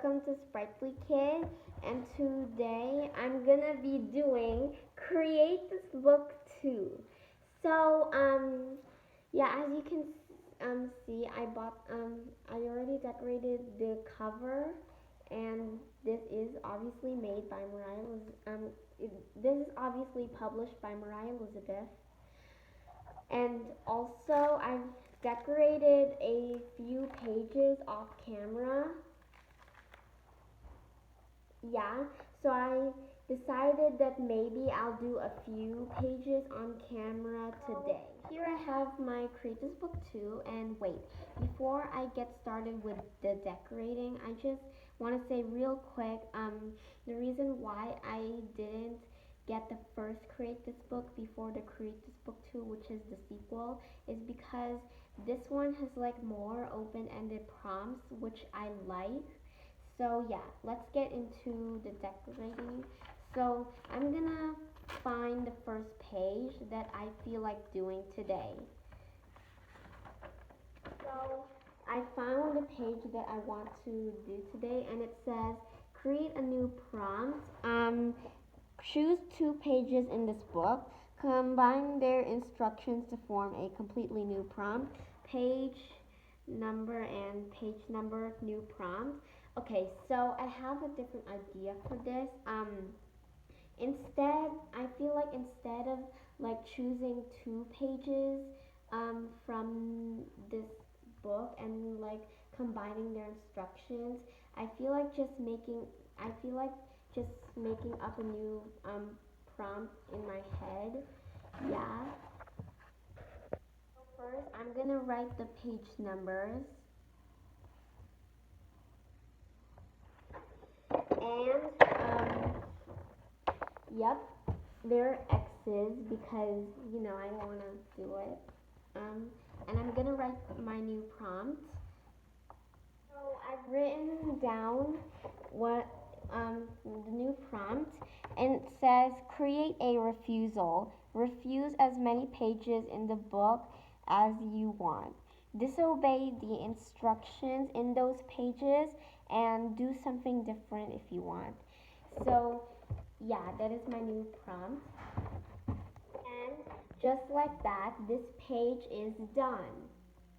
welcome to Sprightly Kid, and today I'm gonna be doing Create This Book 2. So, yeah, as you can see, I already decorated the cover, and this is obviously made by this is obviously published by Moriah Elizabeth, and also I've decorated a few pages off camera. Yeah, so I decided that maybe I'll do a few pages on camera today. Here I have my Create This Book 2, and wait, before I get started with the decorating, I just want to say real quick, the reason why I didn't get the first Create This Book before the Create This Book 2, which is the sequel, is because this one has like more open-ended prompts, which I like. So yeah, let's get into the decorating. So I'm gonna find the first page that I feel like doing today. So I found the page that I want to do today, and it says create a new prompt. Choose two pages in this book, combine their instructions to form a completely new prompt. Page number and page number, new prompt. Okay, so I have a different idea for this. I feel like instead of like choosing two pages from this book and like combining their instructions, I feel like just making up a new prompt in my head. Yeah. So first, I'm gonna write the page numbers. And yep, they're X's because I don't want to do it. And I'm gonna write my new prompt. So I've written down what the new prompt, and it says create a refusal. Refuse as many pages in the book as you want. Disobey the instructions in those pages and do something different if you want. So yeah, that is my new prompt. And just like that, this page is done.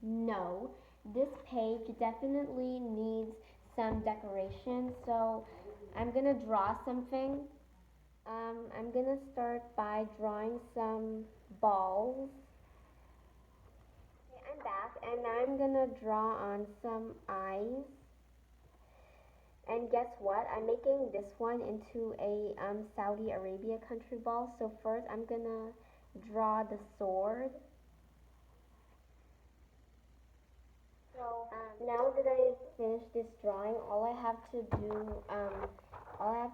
No, this page definitely needs some decoration, so I'm gonna draw something. I'm gonna start by drawing some balls. Okay, I'm back, and I'm gonna draw on some eyes. And guess what? I'm making this one into a Saudi Arabia country ball. So first I'm gonna draw the sword. So now that I've finished this drawing, all I have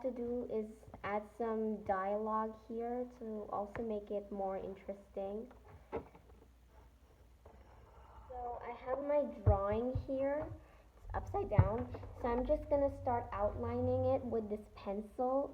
to do is add some dialogue here to also make it more interesting. So I have my drawing here. It's upside down. So I'm just gonna start outlining it with this pencil.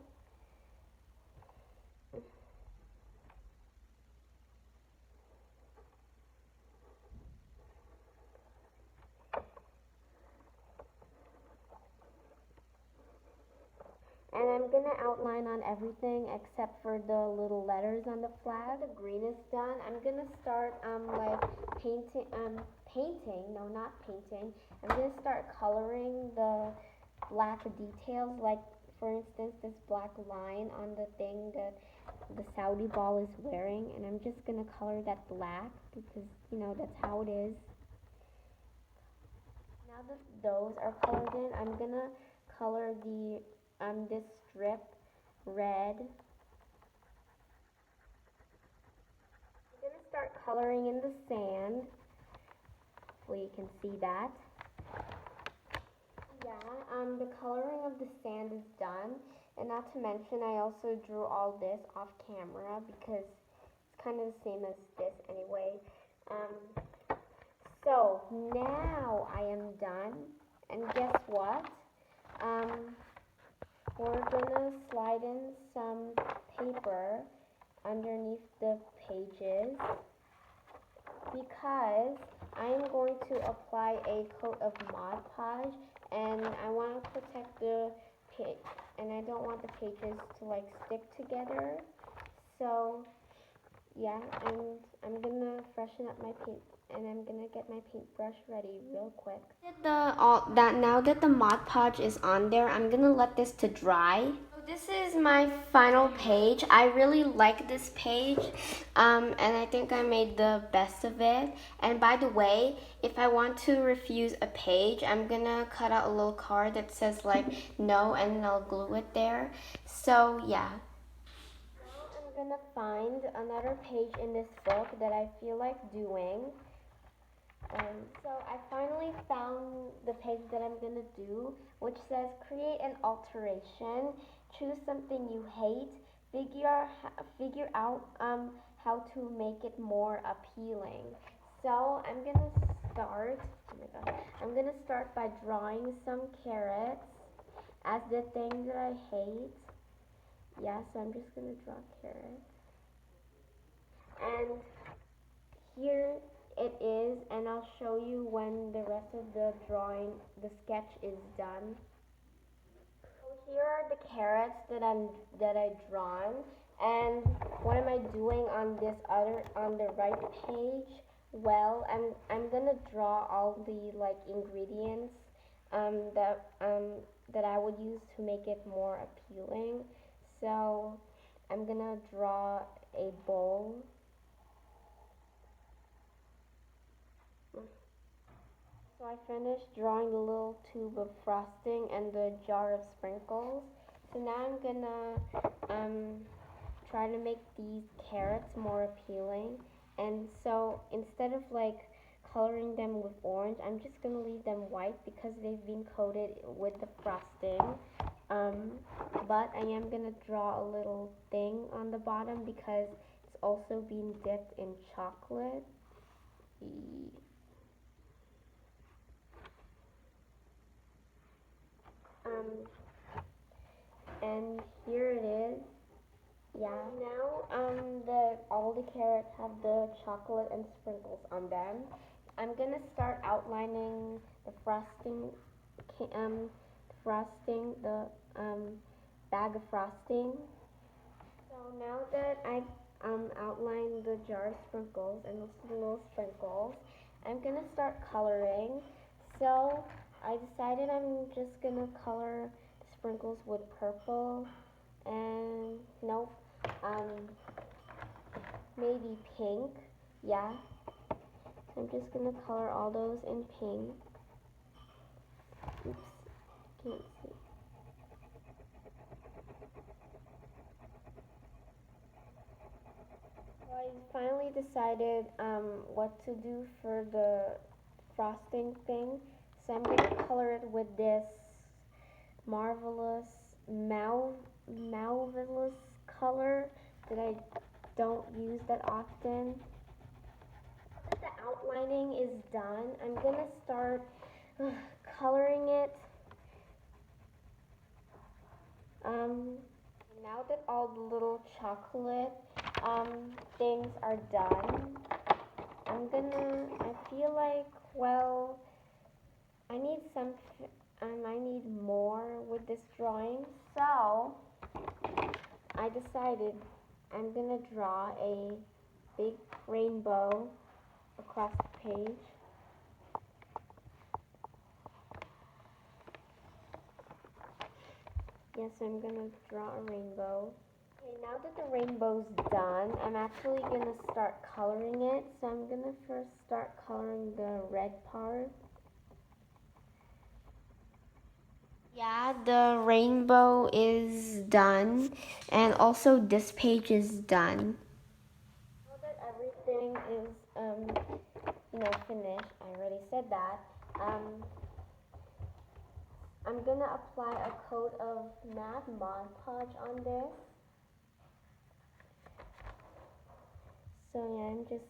And I'm gonna outline on everything except for the little letters on the flag. The green is done. I'm gonna start like painting. No, not painting. I'm gonna start coloring the black details. Like for instance, this black line on the thing that the Saudi ball is wearing, and I'm just gonna color that black because that's how it is. Now that those are colored in, I'm gonna color this strip red. I'm gonna start coloring in the sand. Hopefully you can see that. Yeah, the coloring of the sand is done. And not to mention, I also drew all this off camera because it's kind of the same as this anyway. So now I am done. And guess what? We're gonna slide in some paper underneath the pages because I'm going to apply a coat of Mod Podge, and I want to protect the page, and I don't want the pages to like stick together. So yeah, and I'm gonna freshen up my paint, and I'm gonna get my paintbrush ready real quick. Now that the Mod Podge is on there, I'm gonna let this to dry. So this is my final page. I really like this page, and I think I made the best of it. And by the way, if I want to refuse a page, I'm gonna cut out a little card that says like no, and then I'll glue it there. So yeah. I'm gonna find another page in this book that I feel like doing. So I finally found the page that I'm gonna do, which says create an alteration, choose something you hate, figure out how to make it more appealing. So I'm gonna start. Oh my god! I'm gonna start by drawing some carrots as the thing that I hate. Yeah, so I'm just gonna draw carrots. And here it is, and I'll show you when the rest of the drawing, the sketch is done. So here are the carrots that I drawn, and what am I doing on the right page? Well, I'm gonna draw all the like ingredients that I would use to make it more appealing. So I'm gonna draw a bowl. So I finished drawing the little tube of frosting and the jar of sprinkles. So now I'm gonna try to make these carrots more appealing. And so instead of like coloring them with orange, I'm just gonna leave them white because they've been coated with the frosting. But I am gonna draw a little thing on the bottom because it's also being dipped in chocolate. Um, and here it is. Yeah. Now, the all the carrots have the chocolate and sprinkles on them. I'm gonna start outlining the frosting, the bag of frosting. So now that I've outlined the jar of sprinkles and the little sprinkles, I'm gonna start coloring. So I decided I'm just gonna color the sprinkles with purple and nope, maybe pink. Yeah, I'm just gonna color all those in pink. Oops, can't see. So I finally decided what to do for the frosting thing. So I'm gonna color it with this marvelous marvelous color that I don't use that often. Now that the outlining is done, I'm gonna start coloring it. Now that all the little chocolate things are done, I feel like, well, I need some, I need more with this drawing. So, I decided I'm gonna draw a big rainbow across the page. Yes, I'm gonna draw a rainbow. Okay, now that the rainbow's done, I'm actually gonna start coloring it. So I'm gonna first start coloring the red part. Yeah, the rainbow is done, and also this page is done. Now that everything is, finished, I already said that. I'm gonna apply a coat of matte Mod Podge on this. So yeah, I'm just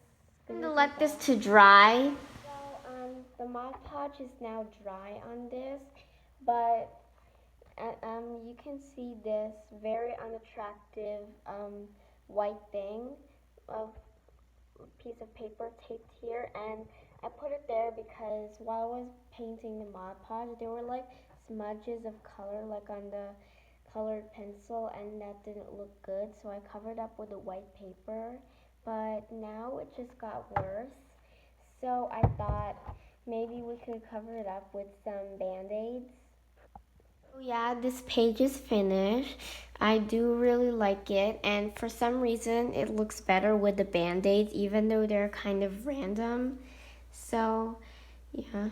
gonna let this to dry. So the Mod Podge is now dry on this, but you can see this very unattractive white thing, a piece of paper taped here, and I put it there because while I was painting the Mod Podge, there were like smudges of color like on the colored pencil, and that didn't look good, so I covered up with a white paper. But now it just got worse, so I thought maybe we could cover it up with some band-aids. So yeah, this page is finished. I do really like it, and for some reason it looks better with the band-aids even though they're kind of random. So yeah.